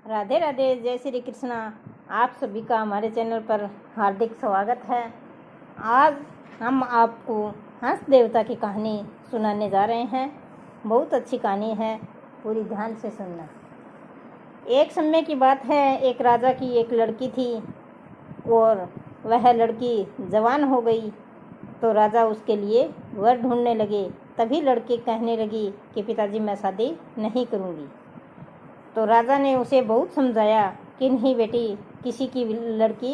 राधे राधे, जय श्री कृष्णा। आप सभी का हमारे चैनल पर हार्दिक स्वागत है। आज हम आपको हंस देवता की कहानी सुनाने जा रहे हैं। बहुत अच्छी कहानी है, पूरी ध्यान से सुनना। एक समय की बात है, एक राजा की एक लड़की थी और वह लड़की जवान हो गई तो राजा उसके लिए वर ढूंढने लगे। तभी लड़की कहने लगी कि पिताजी, मैं शादी नहीं करूँगी। तो राजा ने उसे बहुत समझाया कि नहीं बेटी, किसी की लड़की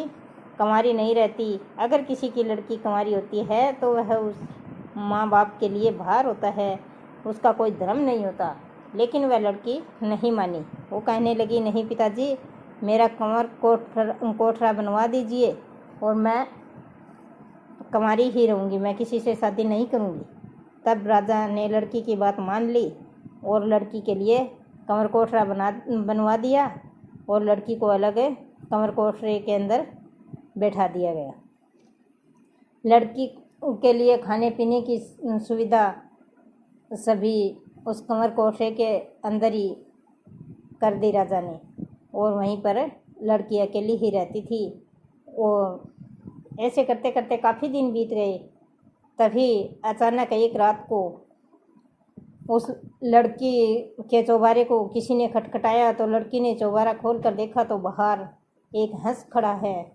कंवारी नहीं रहती। अगर किसी की लड़की कंवारी होती है तो वह उस माँ बाप के लिए भार होता है, उसका कोई धर्म नहीं होता। लेकिन वह लड़की नहीं मानी। वो कहने लगी, नहीं पिताजी, मेरा कंवर कोठरा बनवा दीजिए और मैं कंवारी ही रहूँगी, मैं किसी से शादी नहीं करूँगी। तब राजा ने लड़की की बात मान ली और लड़की के लिए कंवर कोठरा बनवा दिया और लड़की को अलग कंवर कोठरे के अंदर बैठा दिया गया। लड़की के लिए खाने पीने की सुविधा सभी उस कंवर कोठरे के अंदर ही कर दी राजा ने, और वहीं पर लड़की अकेली ही रहती थी। और ऐसे करते करते काफ़ी दिन बीत गए। तभी अचानक एक रात को उस लड़की के चौबारे को किसी ने खटखटाया। तो लड़की ने चौबारा खोल कर देखा तो बाहर एक हंस खड़ा है।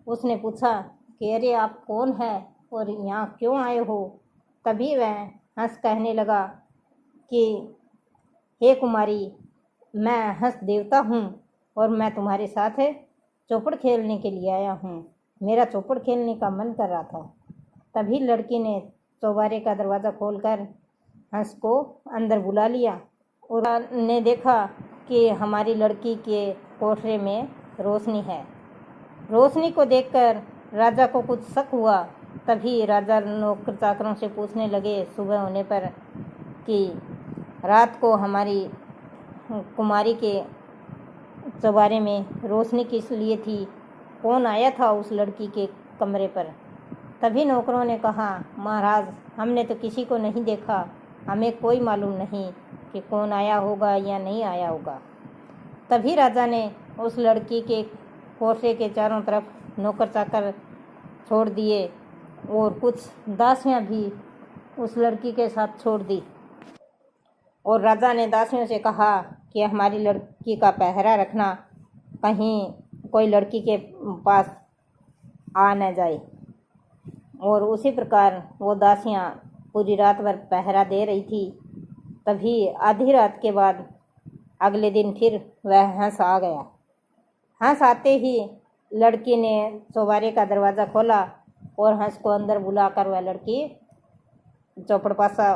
उसने पूछा कि अरे आप कौन है और यहाँ क्यों आए हो। तभी वह हंस कहने लगा कि हे कुमारी, मैं हंस देवता हूँ और मैं तुम्हारे साथ चौपड़ खेलने के लिए आया हूँ। मेरा चौपड़ खेलने का मन कर रहा था। तभी लड़की ने चौबारे का दरवाज़ा खोलकर हंस को अंदर बुला लिया और ने देखा कि हमारी लड़की के कोठरे में रोशनी है। रोशनी को देखकर राजा को कुछ शक हुआ। तभी राजा नौकर चाकरों से पूछने लगे सुबह होने पर कि रात को हमारी कुमारी के चौबारे में रोशनी किस लिए थी, कौन आया था उस लड़की के कमरे पर। तभी नौकरों ने कहा, महाराज, हमने तो किसी को नहीं देखा, हमें कोई मालूम नहीं कि कौन आया होगा या नहीं आया होगा। तभी राजा ने उस लड़की के कोठरे के चारों तरफ नौकर चाकर छोड़ दिए और कुछ दासियां भी उस लड़की के साथ छोड़ दी। और राजा ने दासियों से कहा कि हमारी लड़की का पहरा रखना, कहीं कोई लड़की के पास आ न जाए। और उसी प्रकार वो दासियां पूरी रात भर पहरा दे रही थी। तभी आधी रात के बाद अगले दिन फिर वह हंस आ गया। हंस आते ही लड़की ने चौबारे का दरवाज़ा खोला और हंस को अंदर बुलाकर वह लड़की चौपड़ पासा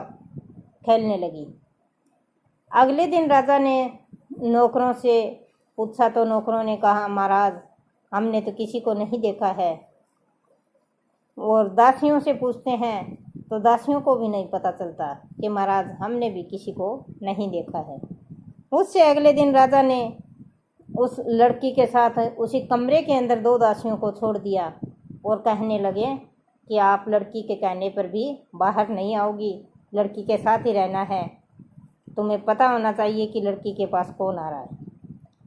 खेलने लगी। अगले दिन राजा ने नौकरों से पूछा तो नौकरों ने कहा, महाराज, हमने तो किसी को नहीं देखा है। और दासियों से पूछते हैं तो दासियों को भी नहीं पता चलता कि महाराज, हमने भी किसी को नहीं देखा है। उससे अगले दिन राजा ने उस लड़की के साथ उसी कमरे के अंदर दो दासियों को छोड़ दिया और कहने लगे कि आप लड़की के कहने पर भी बाहर नहीं आओगी, लड़की के साथ ही रहना है, तुम्हें पता होना चाहिए कि लड़की के पास कौन आ रहा है।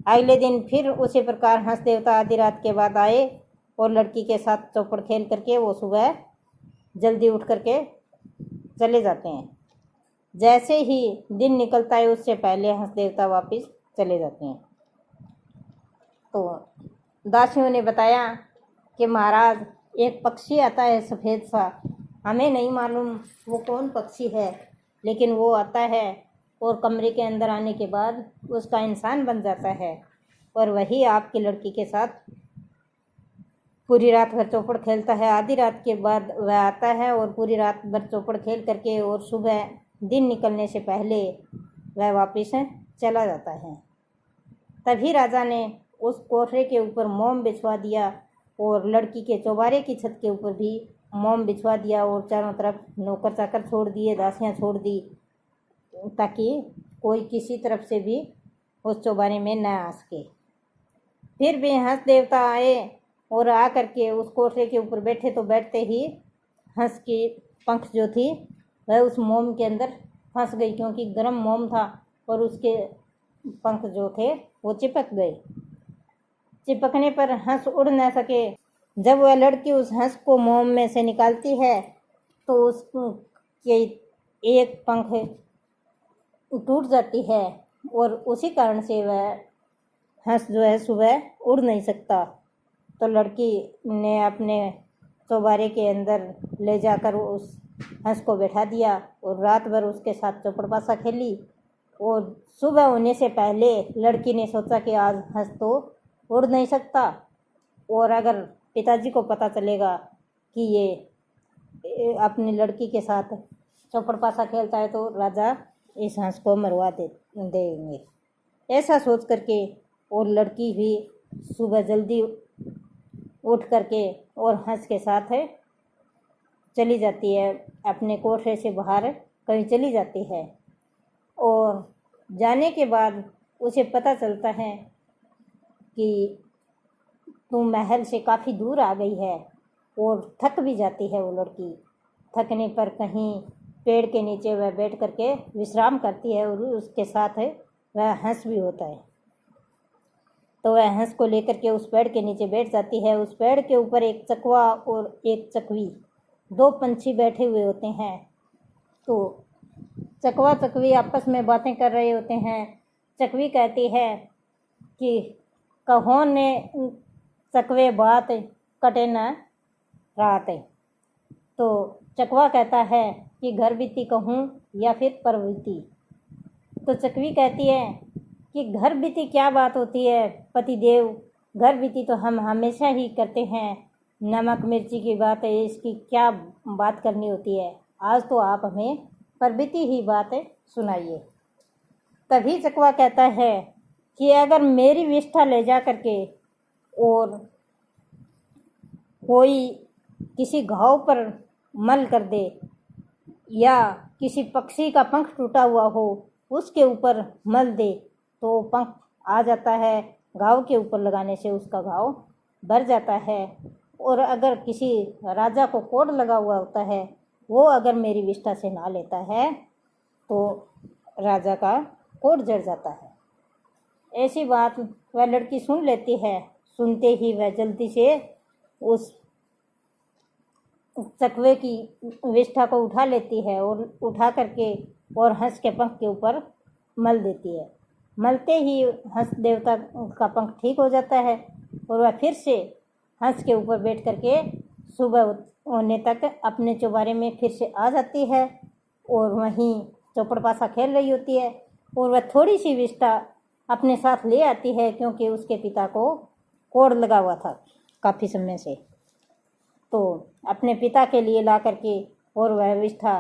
अगले दिन फिर उसी प्रकार हंस देवता आधी रात के बाद आए और लड़की के साथ चौपड़ खेल करके वो सुबह जल्दी उठ करके चले जाते हैं। जैसे ही दिन निकलता है उससे पहले हंस देवता वापस चले जाते हैं। तो दासियों ने बताया कि महाराज, एक पक्षी आता है सफ़ेद सा, हमें नहीं मालूम वो कौन पक्षी है, लेकिन वो आता है और कमरे के अंदर आने के बाद उसका इंसान बन जाता है और वही आपकी लड़की के साथ पूरी रात भर चौपड़ खेलता है। आधी रात के बाद वह आता है और पूरी रात भर चौपड़ खेल करके और सुबह दिन निकलने से पहले वह वापस चला जाता है। तभी राजा ने उस कोठरे के ऊपर मोम बिछवा दिया और लड़की के चौबारे की छत के ऊपर भी मोम बिछवा दिया और चारों तरफ नौकर चाकर छोड़ दिए, दासियां छोड़ दी, ताकि कोई किसी तरफ से भी उस चौबारे में न आ सके। फिर भी हंस देवता आए और आ करके उस कोठरे के ऊपर बैठे तो बैठते ही हंस की पंख जो थी वह उस मोम के अंदर फंस गई, क्योंकि गर्म मोम था और उसके पंख जो थे वो चिपक गए। चिपकने पर हंस उड़ न सके। जब वह लड़की उस हंस को मोम में से निकालती है तो उसके एक पंख टूट जाती है और उसी कारण से वह हंस जो है सुबह उड़ नहीं सकता। तो लड़की ने अपने चौबारे के अंदर ले जाकर उस हंस को बैठा दिया और रात भर उसके साथ चौपड़पासा खेली। और सुबह होने से पहले लड़की ने सोचा कि आज हंस तो उड़ नहीं सकता, और अगर पिताजी को पता चलेगा कि ये अपनी लड़की के साथ चौपड़पासा खेलता है तो राजा इस हंस को मरवा देंगे। ऐसा सोच करके और लड़की भी सुबह जल्दी उठ करके और हंस के साथ चली जाती है, अपने कोठरे से बाहर कहीं चली जाती है। और जाने के बाद उसे पता चलता है कि तुम महल से काफ़ी दूर आ गई है, और थक भी जाती है वो लड़की। थकने पर कहीं पेड़ के नीचे वह बैठ करके विश्राम करती है, और उसके साथ वह हंस भी होता है। तो वह हंस को लेकर के उस पेड़ के नीचे बैठ जाती है। उस पेड़ के ऊपर एक चकवा और एक चकवी, दो पंछी बैठे हुए होते हैं। तो चकवा चकवी आपस में बातें कर रहे होते हैं। चकवी कहती है कि कहो ने चकवे बात कटे न रात। तो चकवा कहता है कि घर बीती कहूँ या फिर पर बीती। तो चकवी कहती है कि घर बीती क्या बात होती है पतिदेव, घर बीती तो हम हमेशा ही करते हैं, नमक मिर्ची की बात है, इसकी क्या बात करनी होती है, आज तो आप हमें पर बीती ही बात सुनाइए। तभी चकवा कहता है कि अगर मेरी विष्ठा ले जा करके और कोई किसी घाव पर मल कर दे, या किसी पक्षी का पंख टूटा हुआ हो उसके ऊपर मल दे, तो पंख आ जाता है, घाव के ऊपर लगाने से उसका घाव भर जाता है। और अगर किसी राजा को कोढ़ लगा हुआ होता है, वो अगर मेरी विष्ठा से ना लेता है तो राजा का कोढ़ जड़ जाता है। ऐसी बात वह लड़की सुन लेती है। सुनते ही वह जल्दी से उस चकवे की विष्ठा को उठा लेती है और उठा करके और हंस के पंख के ऊपर मल देती है। मलते ही हंस देवता का पंख ठीक हो जाता है और वह फिर से हंस के ऊपर बैठ करके सुबह होने तक अपने चौबारे में फिर से आ जाती है और वहीं चौपड़पासा खेल रही होती है। और वह थोड़ी सी विष्ठा अपने साथ ले आती है, क्योंकि उसके पिता को कोढ़ लगा हुआ था काफ़ी समय से। तो अपने पिता के लिए ला करके और वह विष्ठा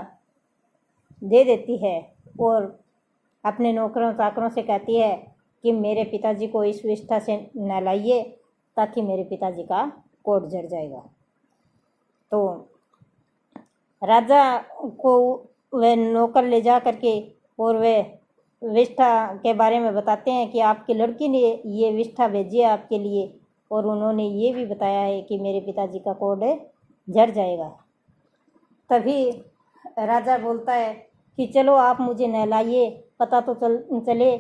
दे देती है और अपने नौकरों चाकरों से कहती है कि मेरे पिताजी को इस विष्ठा से नहलाइए ताकि मेरे पिताजी का कोढ़ झड़ जाएगा। तो राजा को वह नौकर ले जा करके और वह विष्ठा के बारे में बताते हैं कि आपकी लड़की ने ये विष्ठा भेजी है आपके लिए, और उन्होंने ये भी बताया है कि मेरे पिताजी का कोढ़ झड़ जाएगा। तभी राजा बोलता है कि चलो आप मुझे नहलाइए, पता तो चले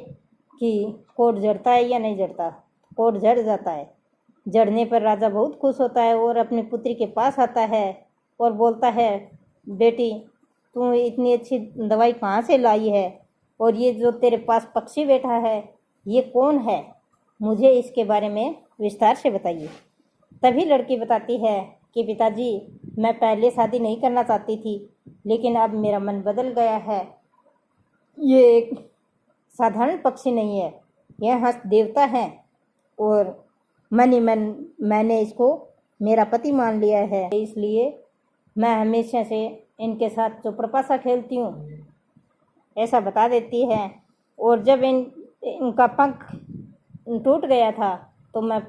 कि कोढ़ झड़ता है या नहीं झड़ता। कोढ़ झड़ जाता है। झड़ने पर राजा बहुत खुश होता है और अपनी पुत्री के पास आता है और बोलता है, बेटी तू इतनी अच्छी दवाई कहाँ से लाई है, और ये जो तेरे पास पक्षी बैठा है ये कौन है, मुझे इसके बारे में विस्तार से बताइए। तभी लड़की बताती है कि पिताजी मैं पहले शादी नहीं करना चाहती थी, लेकिन अब मेरा मन बदल गया है। ये एक साधारण पक्षी नहीं है, यह हंस देवता है, और मन ही मन मैंने इसको मेरा पति मान लिया है, इसलिए मैं हमेशा से इनके साथ चौपड़पासा खेलती हूँ, ऐसा बता देती है। और जब इनका पंख टूट गया था तो मैं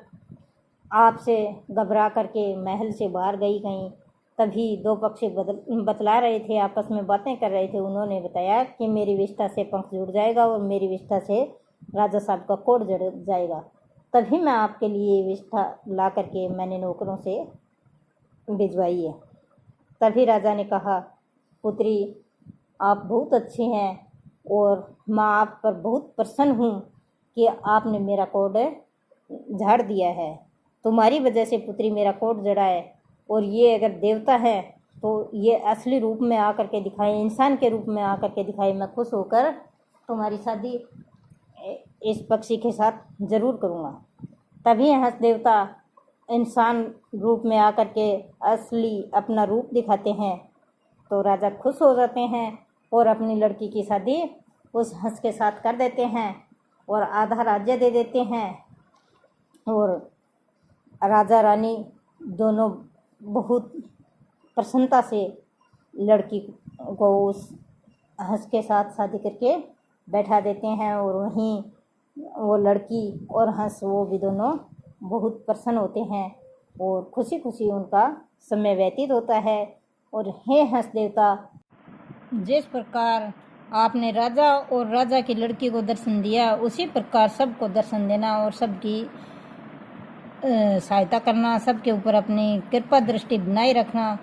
आपसे घबरा करके महल से बाहर गई कहीं, तभी दो पक्षी बतला रहे थे, आपस में बातें कर रहे थे। उन्होंने बताया कि मेरी विष्ठा से पंख जुड़ जाएगा और मेरी विष्ठा से राजा साहब का कोढ़ जड़ जाएगा, तभी मैं आपके लिए विष्ठा ला करके मैंने नौकरों से भिजवाई है। तभी राजा ने कहा, पुत्री आप बहुत अच्छी हैं और मैं आप पर बहुत प्रसन्न हूँ कि आपने मेरा कोड झाड़ दिया है, तुम्हारी वजह से पुत्री मेरा कोड जड़ा है। और ये अगर देवता है तो ये असली रूप में आकर के दिखाए, इंसान के रूप में आकर के दिखाए। मैं खुश होकर तुम्हारी शादी इस पक्षी के साथ ज़रूर करूँगा। तभी हंस देवता इंसान रूप में आकर के असली अपना रूप दिखाते हैं। तो राजा खुश हो जाते हैं और अपनी लड़की की शादी उस हंस के साथ कर देते हैं और आधा राज्य दे देते हैं। और राजा रानी दोनों बहुत प्रसन्नता से लड़की को उस हंस के साथ शादी करके बैठा देते हैं। और वहीं वो लड़की और हंस वो भी दोनों बहुत प्रसन्न होते हैं और खुशी खुशी उनका समय व्यतीत होता है। और हे हंस देवता, जिस प्रकार आपने राजा और राजा की लड़की को दर्शन दिया, उसी प्रकार सबको दर्शन देना और सबकी सहायता करना, सबके ऊपर अपनी कृपा दृष्टि बनाए रखना।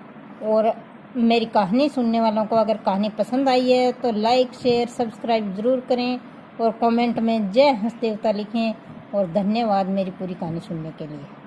और मेरी कहानी सुनने वालों को अगर कहानी पसंद आई है तो लाइक शेयर सब्सक्राइब ज़रूर करें और कमेंट में जय हंस देवता लिखें। और धन्यवाद मेरी पूरी कहानी सुनने के लिए।